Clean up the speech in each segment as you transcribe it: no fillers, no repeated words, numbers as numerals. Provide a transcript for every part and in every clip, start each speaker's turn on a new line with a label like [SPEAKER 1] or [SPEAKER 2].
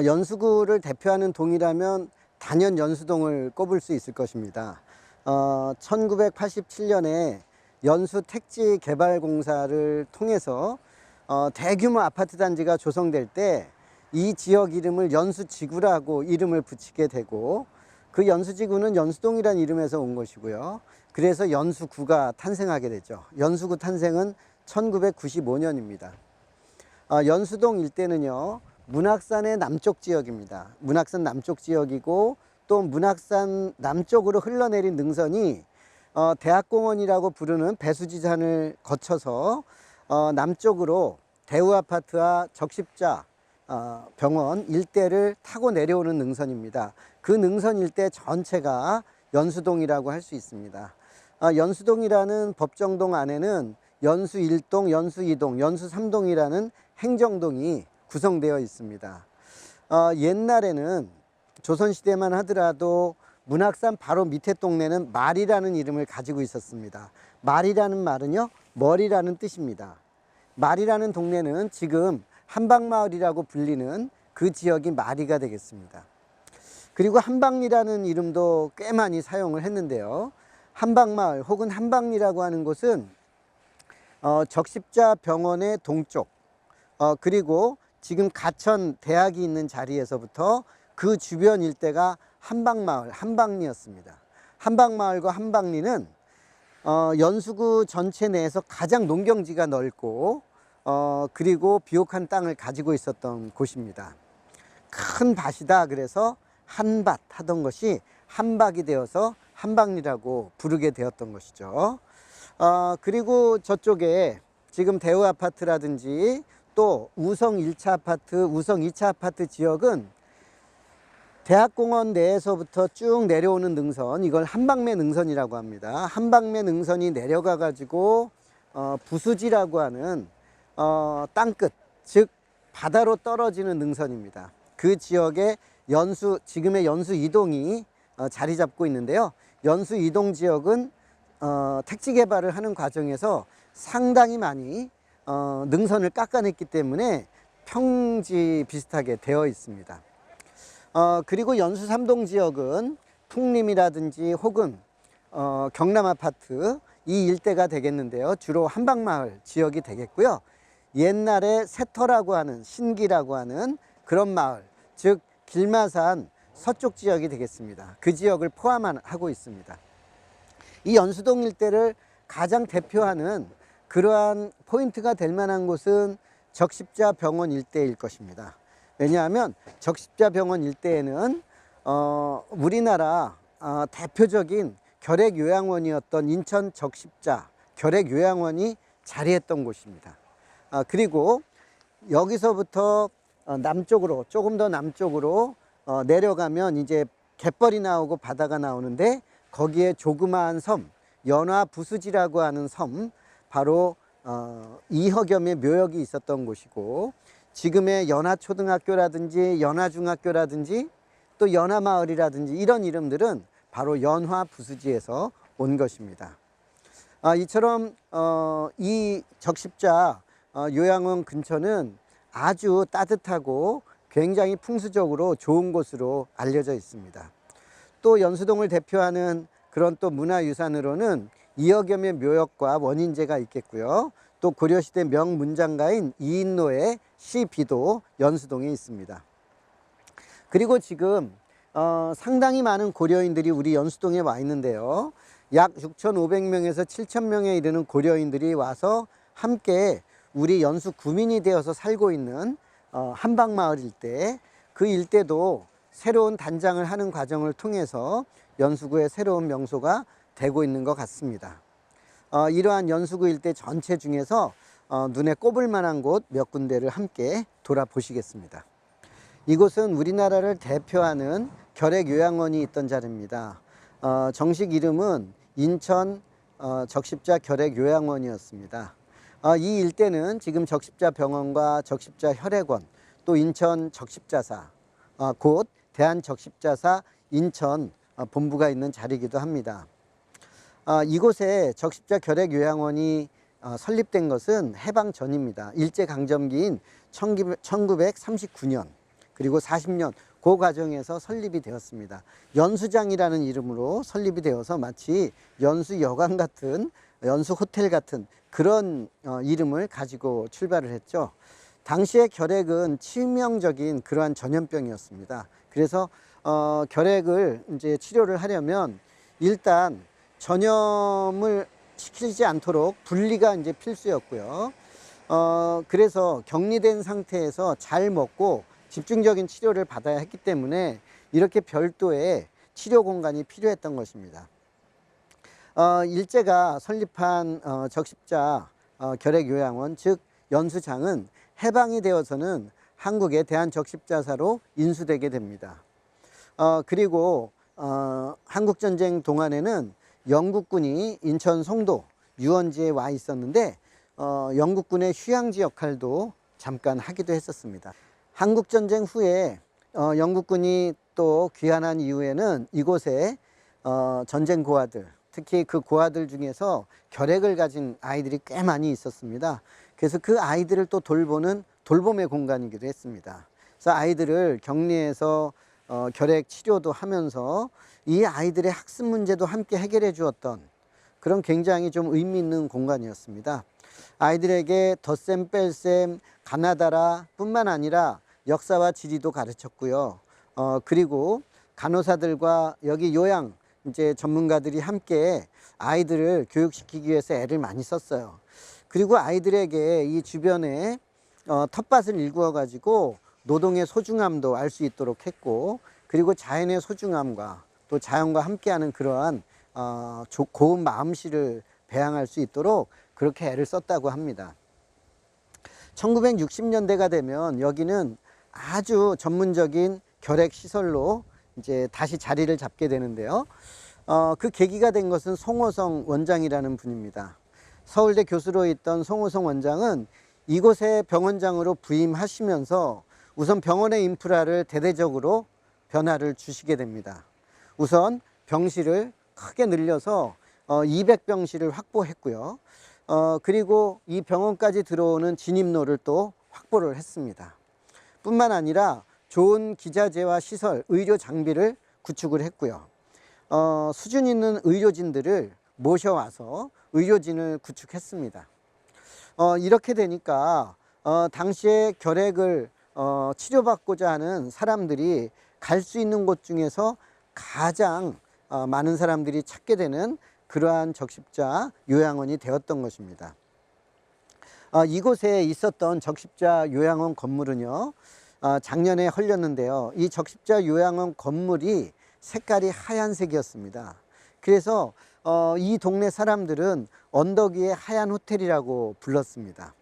[SPEAKER 1] 연수구를 대표하는 동이라면 단연 연수동을 꼽을 수 있을 것입니다. 1987년에 연수 택지 개발 공사를 통해서 대규모 아파트 단지가 조성될 때 이 지역 이름을 연수지구라고 이름을 붙이게 되고, 그 연수지구는 연수동이라는 이름에서 온 것이고요. 그래서 연수구가 탄생하게 되죠. 연수구 탄생은 1995년입니다. 연수동 일대는요, 문학산의 남쪽 지역입니다. 문학산 남쪽 지역이고, 또 문학산 남쪽으로 흘러내린 능선이 대학공원이라고 부르는 배수지산을 거쳐서 남쪽으로 대우아파트와 적십자 병원 일대를 타고 내려오는 능선입니다. 그 능선 일대 전체가 연수동이라고 할 수 있습니다. 연수동이라는 법정동 안에는 연수 1동, 연수 2동, 연수 3동이라는 행정동이 구성되어 있습니다. 옛날에는 조선시대만 하더라도 문학산 바로 밑에 동네는 말이라는 이름을 가지고 있었습니다. 말이라는 말은요, 머리라는 뜻입니다. 말이라는 동네는 지금 한방마을이라고 불리는 그 지역이 말이가 되겠습니다. 그리고 한방리라는 이름도 꽤 많이 사용을 했는데요. 한방마을 혹은 한방리라고 하는 곳은 적십자 병원의 동쪽, 그리고 지금 가천 대학이 있는 자리에서부터 그 주변 일대가 한방마을, 한방리였습니다. 한방마을과 한방리는 연수구 전체 내에서 가장 농경지가 넓고 그리고 비옥한 땅을 가지고 있었던 곳입니다. 큰 밭이다 그래서 한밭 하던 것이 한박이 되어서 한방리라고 부르게 되었던 것이죠. 그리고 저쪽에 지금 대우아파트라든지 또 우성 1차 아파트, 우성 2차 아파트 지역은 대학공원 내에서부터 쭉 내려오는 능선, 이걸 한방매 능선이라고 합니다. 한방매 능선이 내려가 가지고 부수지라고 하는 땅끝, 즉 바다로 떨어지는 능선입니다. 그 지역에 지금의 연수 2동이 자리 잡고 있는데요. 연수 2동 지역은 택지 개발을 하는 과정에서 상당히 많이 능선을 깎아냈기 때문에 평지 비슷하게 되어 있습니다. 그리고 연수 3동 지역은 풍림이라든지 혹은 경남아파트 이 일대가 되겠는데요. 주로 한방마을 지역이 되겠고요. 옛날에 세터라고 하는, 신기라고 하는 그런 마을, 즉 길마산 서쪽 지역이 되겠습니다. 그 지역을 포함하고 있습니다. 이 연수동 일대를 가장 대표하는 그러한 포인트가 될 만한 곳은 적십자 병원 일대일 것입니다. 왜냐하면 적십자 병원 일대에는 우리나라 대표적인 결핵요양원이었던 인천 적십자 결핵요양원이 자리했던 곳입니다. 그리고 여기서부터 남쪽으로, 조금 더 남쪽으로 내려가면 이제 갯벌이 나오고 바다가 나오는데, 거기에 조그마한 섬, 연화부수지라고 하는 섬, 바로 이허겸의 묘역이 있었던 곳이고, 지금의 연화초등학교라든지 연화중학교라든지 또 연화마을이라든지 이런 이름들은 바로 연화부수지에서 온 것입니다. 이처럼 이 적십자 요양원 근처는 아주 따뜻하고 굉장히 풍수적으로 좋은 곳으로 알려져 있습니다. 또 연수동을 대표하는 그런 또 문화유산으로는 이허겸의 묘역과 원인제가 있겠고요. 또 고려시대 명문장가인 이인노의 시비도 연수동에 있습니다. 그리고 지금 상당히 많은 고려인들이 우리 연수동에 와 있는데요. 약 6,500명에서 7,000명에 이르는 고려인들이 와서 함께 우리 연수 구민이 되어서 살고 있는 한방마을 일대, 그 일대도 새로운 단장을 하는 과정을 통해서 연수구의 새로운 명소가 되고 있는 것 같습니다. 이러한 연수구 일대 전체 중에서 눈에 꼽을 만한 곳 몇 군데를 함께 돌아보시겠습니다. 이곳은 우리나라를 대표하는 결핵요양원이 있던 자리입니다. 정식 이름은 인천 적십자 결핵요양원이었습니다. 이 일대는 지금 적십자 병원과 적십자 혈액원, 또 인천 적십자사, 곧 대한적십자사 인천 본부가 있는 자리이기도 합니다. 이곳에 적십자 결핵요양원이 설립된 것은 해방 전입니다. 일제강점기인 1939년 그리고 40년 그 과정에서 설립이 되었습니다. 연수장이라는 이름으로 설립이 되어서 마치 연수여관 같은, 연수호텔 같은 그런 이름을 가지고 출발을 했죠. 당시의 결핵은 치명적인 그러한 전염병이었습니다. 그래서 결핵을 이제 치료를 하려면 일단 전염을 시키지 않도록 분리가 이제 필수였고요. 그래서 격리된 상태에서 잘 먹고 집중적인 치료를 받아야 했기 때문에 이렇게 별도의 치료 공간이 필요했던 것입니다. 일제가 설립한 적십자 결핵요양원, 즉 연수장은 해방이 되어서는 한국의 대한적십자사로 인수되게 됩니다. 그리고 한국전쟁 동안에는 영국군이 인천 송도 유원지에 와 있었는데 영국군의 휴양지 역할도 잠깐 하기도 했었습니다. 한국전쟁 후에 영국군이 또 귀환한 이후에는 이곳에 전쟁 고아들, 특히 그 고아들 중에서 결핵을 가진 아이들이 꽤 많이 있었습니다. 그래서 그 아이들을 또 돌보는 돌봄의 공간이기도 했습니다. 그래서 아이들을 격리해서 결핵 치료도 하면서 이 아이들의 학습 문제도 함께 해결해 주었던 그런 굉장히 좀 의미 있는 공간이었습니다. 아이들에게 덧셈, 뺄셈, 가나다라 뿐만 아니라 역사와 지리도 가르쳤고요. 그리고 간호사들과 여기 요양 이제 전문가들이 함께 아이들을 교육시키기 위해서 애를 많이 썼어요. 그리고 아이들에게 이 주변에 텃밭을 일구어 가지고 노동의 소중함도 알 수 있도록 했고, 그리고 자연의 소중함과 또 자연과 함께하는 그러한 고운 마음씨를 배양할 수 있도록 그렇게 애를 썼다고 합니다. 1960년대가 되면 여기는 아주 전문적인 결핵 시설로 이제 다시 자리를 잡게 되는데요. 그 계기가 된 것은 송호성 원장이라는 분입니다. 서울대 교수로 있던 송호성 원장은 이곳에 병원장으로 부임하시면서 우선 병원의 인프라를 대대적으로 변화를 주시게 됩니다. 우선 병실을 크게 늘려서 200병실을 확보했고요. 그리고 이 병원까지 들어오는 진입로를 또 확보를 했습니다. 뿐만 아니라 좋은 기자재와 시설, 의료 장비를 구축을 했고요. 수준 있는 의료진들을 모셔와서 의료진을 구축했습니다. 이렇게 되니까 당시에 결핵을 치료받고자 하는 사람들이 갈 수 있는 곳 중에서 가장 많은 사람들이 찾게 되는 그러한 적십자 요양원이 되었던 것입니다. 이곳에 있었던 적십자 요양원 건물은요, 작년에 헐렸는데요. 이 적십자 요양원 건물이 색깔이 하얀색이었습니다. 그래서 이 동네 사람들은 언덕 위의 하얀 호텔이라고 불렀습니다.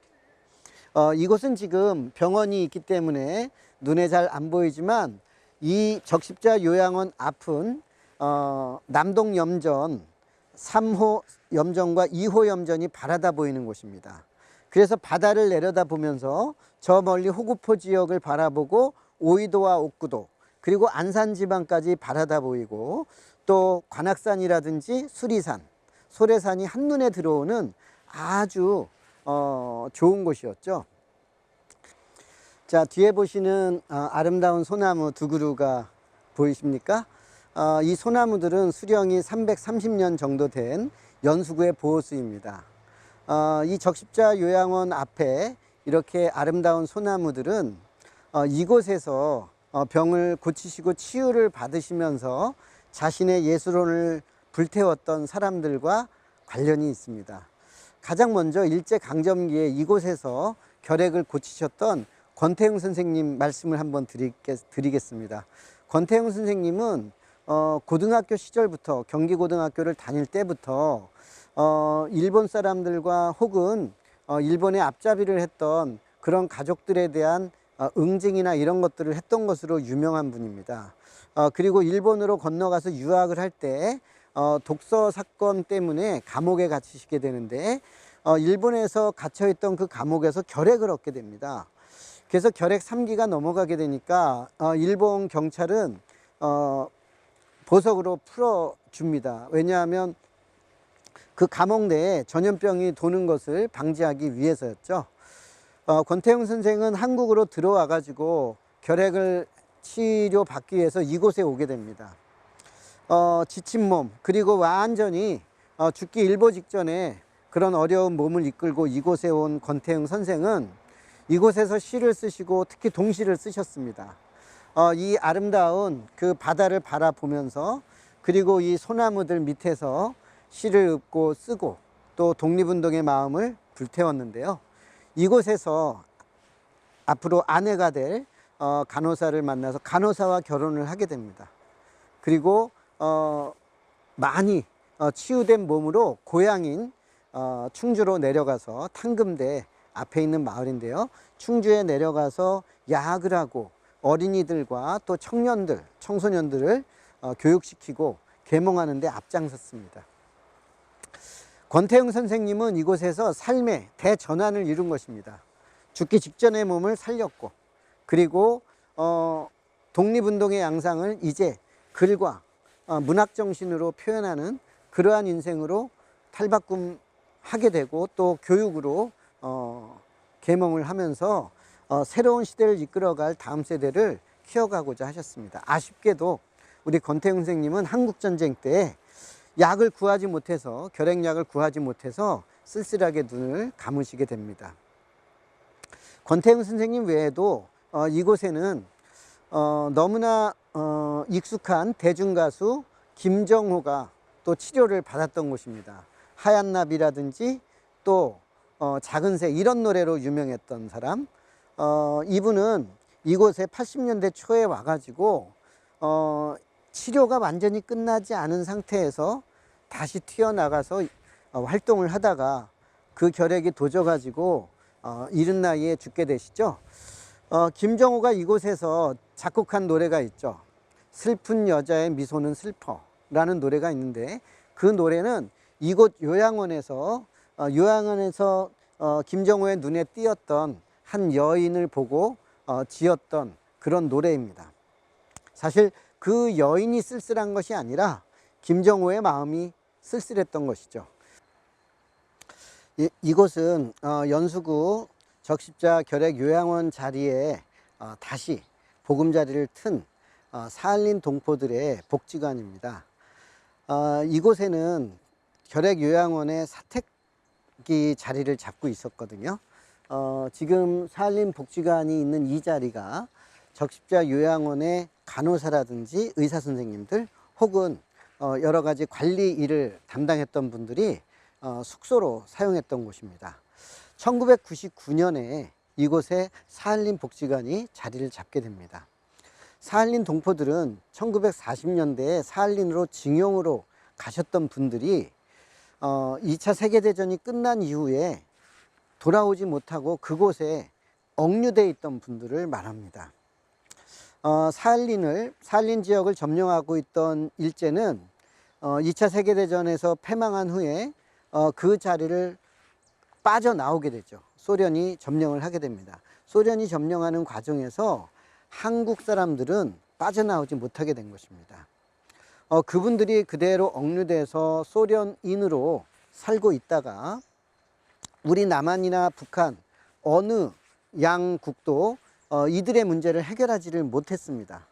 [SPEAKER 1] 이곳은 지금 병원이 있기 때문에 눈에 잘 안 보이지만 이 적십자 요양원 앞은 남동 염전 3호 염전과 2호 염전이 바라다 보이는 곳입니다. 그래서 바다를 내려다 보면서 저 멀리 호구포 지역을 바라보고 오이도와 옥구도 그리고 안산지방까지 바라다 보이고, 또 관악산이라든지 수리산, 소래산이 한눈에 들어오는 아주 좋은 곳이었죠. 자, 뒤에 보시는 아름다운 소나무 두 그루가 보이십니까? 이 소나무들은 수령이 330년 정도 된 연수구의 보호수입니다. 이 적십자 요양원 앞에 이렇게 아름다운 소나무들은 이곳에서 병을 고치시고 치유를 받으시면서 자신의 예술혼을 불태웠던 사람들과 관련이 있습니다. 가장 먼저 일제강점기에 이곳에서 결핵을 고치셨던 권태웅 선생님 말씀을 한번 드리겠습니다. 권태웅 선생님은 고등학교 시절부터, 경기고등학교를 다닐 때부터 일본 사람들과 혹은 일본의 앞잡이를 했던 그런 가족들에 대한 응징이나 이런 것들을 했던 것으로 유명한 분입니다. 그리고 일본으로 건너가서 유학을 할 때 독서 사건 때문에 감옥에 갇히시게 되는데 일본에서 갇혀있던 그 감옥에서 결핵을 얻게 됩니다. 그래서 결핵 3기가 넘어가게 되니까 일본 경찰은 보석으로 풀어줍니다. 왜냐하면 그 감옥 내에 전염병이 도는 것을 방지하기 위해서였죠. 권태웅 선생은 한국으로 들어와 가지고 결핵을 치료받기 위해서 이곳에 오게 됩니다. 지친 몸, 그리고 완전히 죽기 일보 직전에 그런 어려운 몸을 이끌고 이곳에 온 권태웅 선생은 이곳에서 시를 쓰시고 특히 동시를 쓰셨습니다. 이 아름다운 그 바다를 바라보면서, 그리고 이 소나무들 밑에서 시를 읊고 쓰고 또 독립운동의 마음을 불태웠는데요. 이곳에서 앞으로 아내가 될 간호사를 만나서 간호사와 결혼을 하게 됩니다. 그리고 많이 치유된 몸으로 고향인 충주로 내려가서 탕금대 앞에 있는 마을인데요. 충주에 내려가서 야학을 하고 어린이들과 또 청년들, 청소년들을 교육시키고 계몽하는 데 앞장섰습니다. 권태웅 선생님은 이곳에서 삶의 대전환을 이룬 것입니다. 죽기 직전의 몸을 살렸고, 그리고 독립운동의 양상을 이제 글과 문학정신으로 표현하는 그러한 인생으로 탈바꿈하게 되고, 또 교육으로 계몽을 하면서 새로운 시대를 이끌어갈 다음 세대를 키워가고자 하셨습니다. 아쉽게도 우리 권태웅 선생님은 한국전쟁 때 약을 구하지 못해서, 결핵약을 구하지 못해서 쓸쓸하게 눈을 감으시게 됩니다. 권태웅 선생님 외에도 이곳에는 너무나 익숙한 대중가수 김정호가 또 치료를 받았던 곳입니다. 하얀 나비라든지 또 작은 새, 이런 노래로 유명했던 사람. 이분은 이곳에 80년대 초에 와가지고 치료가 완전히 끝나지 않은 상태에서 다시 튀어나가서 활동을 하다가 그 결핵이 도져가지고 이른 나이에 죽게 되시죠. 김정호가 이곳에서 작곡한 노래가 있죠. 슬픈 여자의 미소는 슬퍼 라는 노래가 있는데, 그 노래는 이곳 요양원에서 김정호의 눈에 띄었던 한 여인을 보고 지었던 그런 노래입니다. 사실 그 여인이 쓸쓸한 것이 아니라 김정호의 마음이 쓸쓸했던 것이죠. 이곳은 연수구 적십자 결핵요양원 자리에 다시 보금자리를 튼 사할린 동포들의 복지관입니다. 이곳에는 결핵요양원의 사택이 자리를 잡고 있었거든요. 지금 사할린 복지관이 있는 이 자리가 적십자 요양원의 간호사라든지 의사 선생님들, 혹은 여러 가지 관리 일을 담당했던 분들이 숙소로 사용했던 곳입니다. 1999년에 이곳에 사할린 복지관이 자리를 잡게 됩니다. 사할린 동포들은 1940년대에 사할린으로 징용으로 가셨던 분들이 2차 세계대전이 끝난 이후에 돌아오지 못하고 그곳에 억류되어 있던 분들을 말합니다. 사할린 지역을 점령하고 있던 일제는 2차 세계대전에서 패망한 후에 그 자리를 빠져나오게 되죠. 소련이 점령을 하게 됩니다. 소련이 점령하는 과정에서 한국 사람들은 빠져나오지 못하게 된 것입니다. 그분들이 그대로 억류돼서 소련인으로 살고 있다가 우리 남한이나 북한 어느 양국도 이들의 문제를 해결하지를 못했습니다.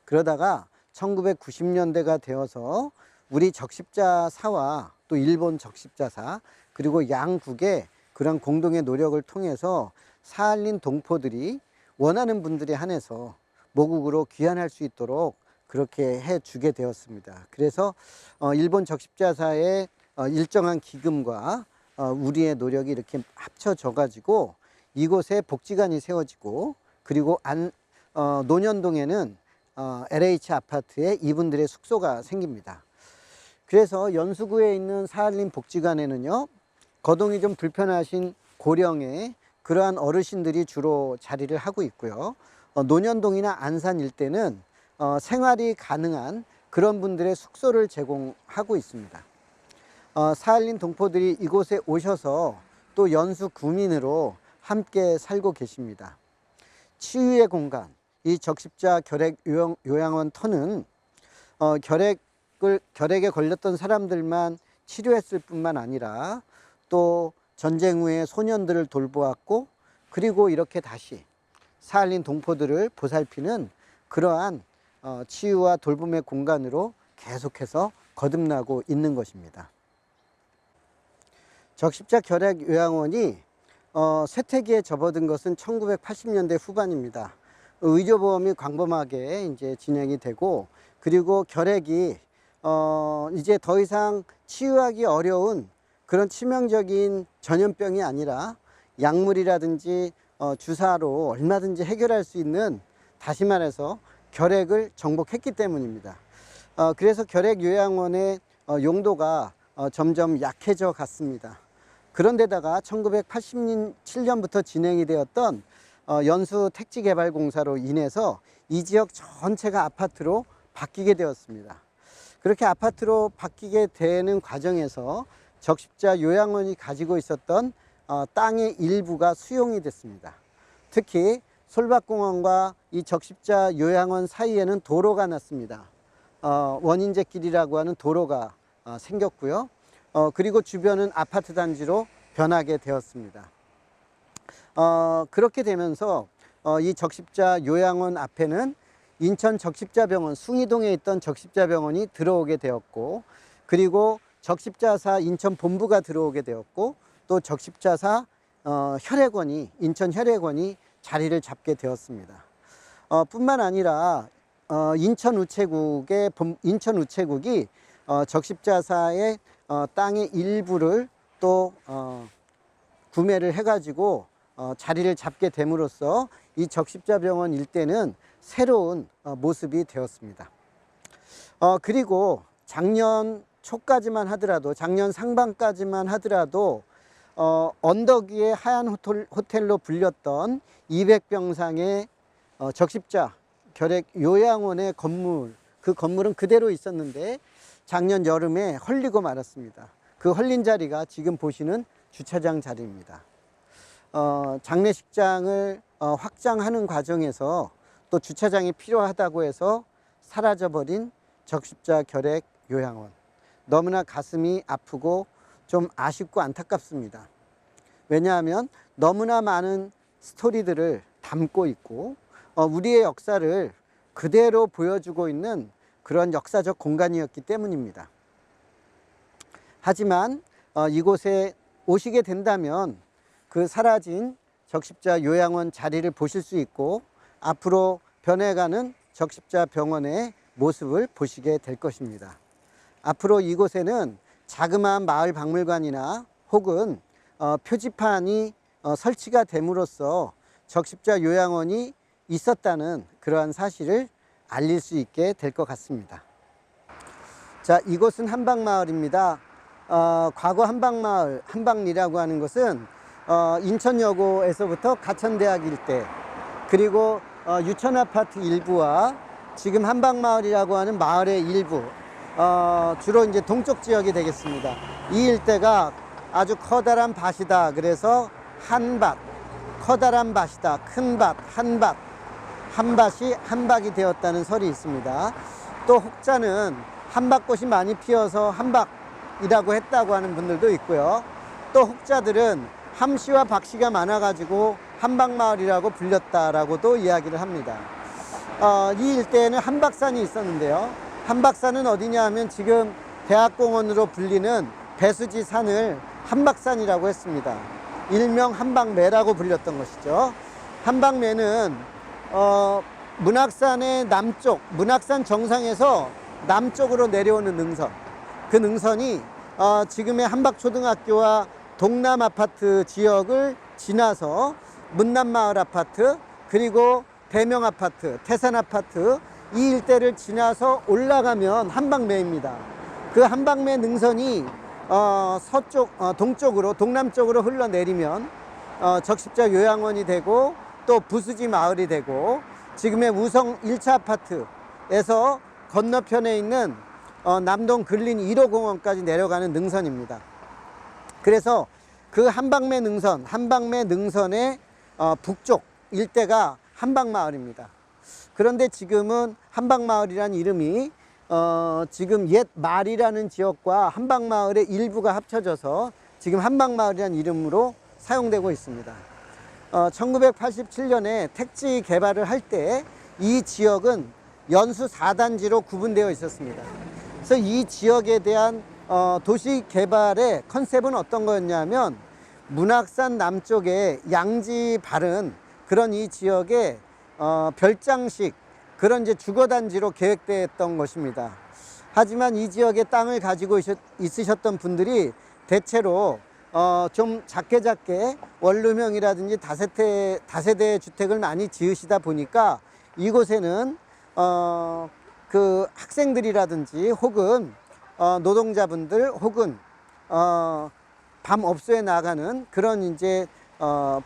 [SPEAKER 1] 그러다가 1990년대가 되어서 우리 적십자사와 또 일본 적십자사, 그리고 양국의 그런 공동의 노력을 통해서 사할린 동포들이 원하는 분들에 한해서 모국으로 귀환할 수 있도록 그렇게 해주게 되었습니다. 그래서 일본 적십자사의 일정한 기금과 우리의 노력이 이렇게 합쳐져 가지고 이곳에 복지관이 세워지고, 그리고 논현동에는 LH 아파트에 이분들의 숙소가 생깁니다. 그래서 연수구에 있는 사할린 복지관에는요, 거동이 좀 불편하신 고령의 그러한 어르신들이 주로 자리를 하고 있고요. 논현동이나 안산 일대는 생활이 가능한 그런 분들의 숙소를 제공하고 있습니다. 사할린 동포들이 이곳에 오셔서 또 연수 구민으로 함께 살고 계십니다. 치유의 공간, 이 적십자 결핵요양원 터는 결핵에 걸렸던 사람들만 치료했을 뿐만 아니라 또 전쟁 후에 소년들을 돌보았고, 그리고 이렇게 다시 사할린 동포들을 보살피는 그러한 치유와 돌봄의 공간으로 계속해서 거듭나고 있는 것입니다. 적십자 결핵요양원이 쇠퇴기에 접어든 것은 1980년대 후반입니다. 의료보험이 광범하게 이제 진행이 되고, 그리고 결핵이 이제 더 이상 치유하기 어려운 그런 치명적인 전염병이 아니라 약물이라든지 주사로 얼마든지 해결할 수 있는, 다시 말해서 결핵을 정복했기 때문입니다. 그래서 결핵요양원의 용도가 점점 약해져 갔습니다. 그런데다가 1987년부터 진행이 되었던 연수 택지개발공사로 인해서 이 지역 전체가 아파트로 바뀌게 되었습니다. 그렇게 아파트로 바뀌게 되는 과정에서 적십자 요양원이 가지고 있었던 땅의 일부가 수용이 됐습니다. 특히 솔밭공원과 이 적십자 요양원 사이에는 도로가 났습니다. 원인제길이라고 하는 도로가 생겼고요. 그리고 주변은 아파트 단지로 변하게 되었습니다. 그렇게 되면서 이 적십자 요양원 앞에는 인천 적십자병원, 숭이동에 있던 적십자병원이 들어오게 되었고, 그리고 적십자사 인천 본부가 들어오게 되었고, 또 적십자사 혈액원이, 인천 혈액원이 자리를 잡게 되었습니다. 뿐만 아니라 인천 우체국이 적십자사의 땅의 일부를 또 구매를 해가지고 자리를 잡게 됨으로써 이 적십자병원 일대는 새로운 모습이 되었습니다. 그리고 작년 초까지만 하더라도, 작년 상반까지만 하더라도 언덕 위의 하얀 호텔로 불렸던 200병상의 적십자 결핵 요양원의 건물, 그 건물은 그대로 있었는데 작년 여름에 헐리고 말았습니다. 그 헐린 자리가 지금 보시는 주차장 자리입니다. 장례식장을 확장하는 과정에서 또 주차장이 필요하다고 해서 사라져버린 적십자 결핵 요양원. 너무나 가슴이 아프고 좀 아쉽고 안타깝습니다. 왜냐하면 너무나 많은 스토리들을 담고 있고 우리의 역사를 그대로 보여주고 있는 그런 역사적 공간이었기 때문입니다. 하지만 이곳에 오시게 된다면 그 사라진 적십자 요양원 자리를 보실 수 있고, 앞으로 변해가는 적십자 병원의 모습을 보시게 될 것입니다. 앞으로 이곳에는 자그마한 마을 박물관이나 혹은 표지판이 설치가 됨으로써 적십자 요양원이 있었다는 그러한 사실을 알릴 수 있게 될 것 같습니다. 자, 이곳은 한방마을입니다. 과거 한방마을, 한방리라고 하는 것은 인천여고에서부터 가천대학 일대, 그리고 유천아파트 일부와 지금 한방마을이라고 하는 마을의 일부, 주로 이제 동쪽 지역이 되겠습니다. 이 일대가 아주 커다란 밭이다. 그래서 한밭, 커다란 밭이다. 큰 밭, 한밭, 한밭이 한박이 되었다는 설이 있습니다. 또 혹자는 한박꽃이 많이 피어서 한박이라고 했다고 하는 분들도 있고요. 또 혹자들은 함씨와 박씨가 많아가지고 한박마을이라고 불렸다라고도 이야기를 합니다. 이 일대에는 한박산이 있었는데요. 한박산은 어디냐 하면 지금 대학공원으로 불리는 배수지 산을 한박산이라고 했습니다. 일명 한박매라고 불렸던 것이죠. 한박매는 문학산의 남쪽, 문학산 정상에서 남쪽으로 내려오는 능선, 그 능선이 지금의 한박초등학교와 동남아파트 지역을 지나서 문남마을 아파트, 그리고 대명아파트, 태산아파트, 이 일대를 지나서 올라가면 한박매입니다. 그 한박매 능선이 동쪽으로, 동남쪽으로 흘러내리면 적십자 요양원이 되고, 또 부수지 마을이 되고, 지금의 우성 1차 아파트에서 건너편에 있는 남동 근린 1호 공원까지 내려가는 능선입니다. 그래서 그 한박매 능선의 북쪽 일대가 한박마을입니다. 그런데 지금은 한박마을이라는 이름이 지금 옛 말이라는 지역과 한박마을의 일부가 합쳐져서 지금 한박마을이라는 이름으로 사용되고 있습니다. 1987년에 택지 개발을 할 때 이 지역은 연수 4단지로 구분되어 있었습니다. 그래서 이 지역에 대한 도시 개발의 컨셉은 어떤 거였냐면, 문학산 남쪽에 양지 바른 그런 이 지역에 별장식 그런 이제 주거단지로 계획됐던 것입니다. 하지만 이 지역에 땅을 가지고 있으셨던 분들이 대체로 좀 작게 원룸형이라든지 다세대 주택을 많이 지으시다 보니까 이곳에는 그 학생들이라든지 혹은 노동자분들 혹은 밤 업소에 나가는 그런 이제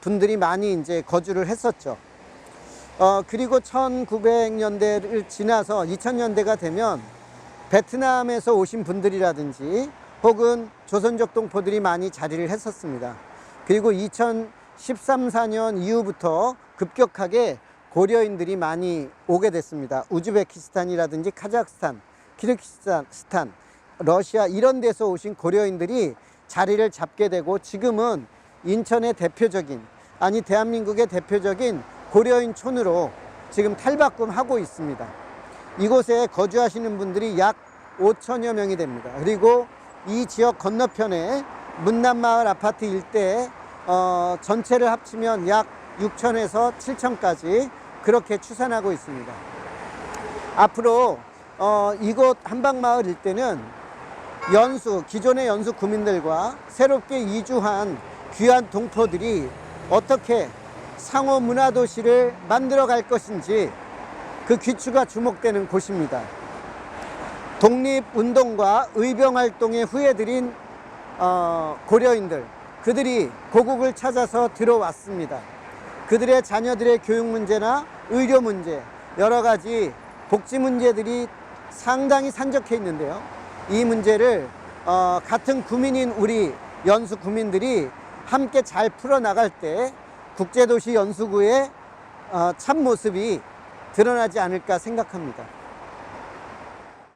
[SPEAKER 1] 분들이 많이 이제 거주를 했었죠. 그리고 1900년대를 지나서 2000년대가 되면 베트남에서 오신 분들이라든지 혹은 조선족 동포들이 많이 자리를 했었습니다. 그리고 2013, 14년 이후부터 급격하게 고려인들이 많이 오게 됐습니다. 우즈베키스탄이라든지 카자흐스탄, 키르기스탄, 러시아 이런 데서 오신 고려인들이 자리를 잡게 되고, 지금은 인천의 대표적인, 아니 대한민국의 대표적인 고려인촌으로 지금 탈바꿈하고 있습니다. 이곳에 거주하시는 분들이 약 5천여 명이 됩니다. 그리고 이 지역 건너편에 문남마을 아파트 일대에 전체를 합치면 약 6천에서 7천까지 그렇게 추산하고 있습니다. 앞으로 이곳 한방마을 일대는 기존의 연수 구민들과 새롭게 이주한 귀한 동포들이 어떻게 상호 문화도시를 만들어 갈 것인지 그 귀추가 주목되는 곳입니다. 독립운동과 의병활동의 후예들인 고려인들, 그들이 고국을 찾아서 들어왔습니다. 그들의 자녀들의 교육 문제나 의료 문제, 여러 가지 복지 문제들이 상당히 산적해 있는데요. 이 문제를 같은 구민인 우리 연수 구민들이 함께 잘 풀어나갈 때 국제도시 연수구의 참 모습이 드러나지 않을까 생각합니다.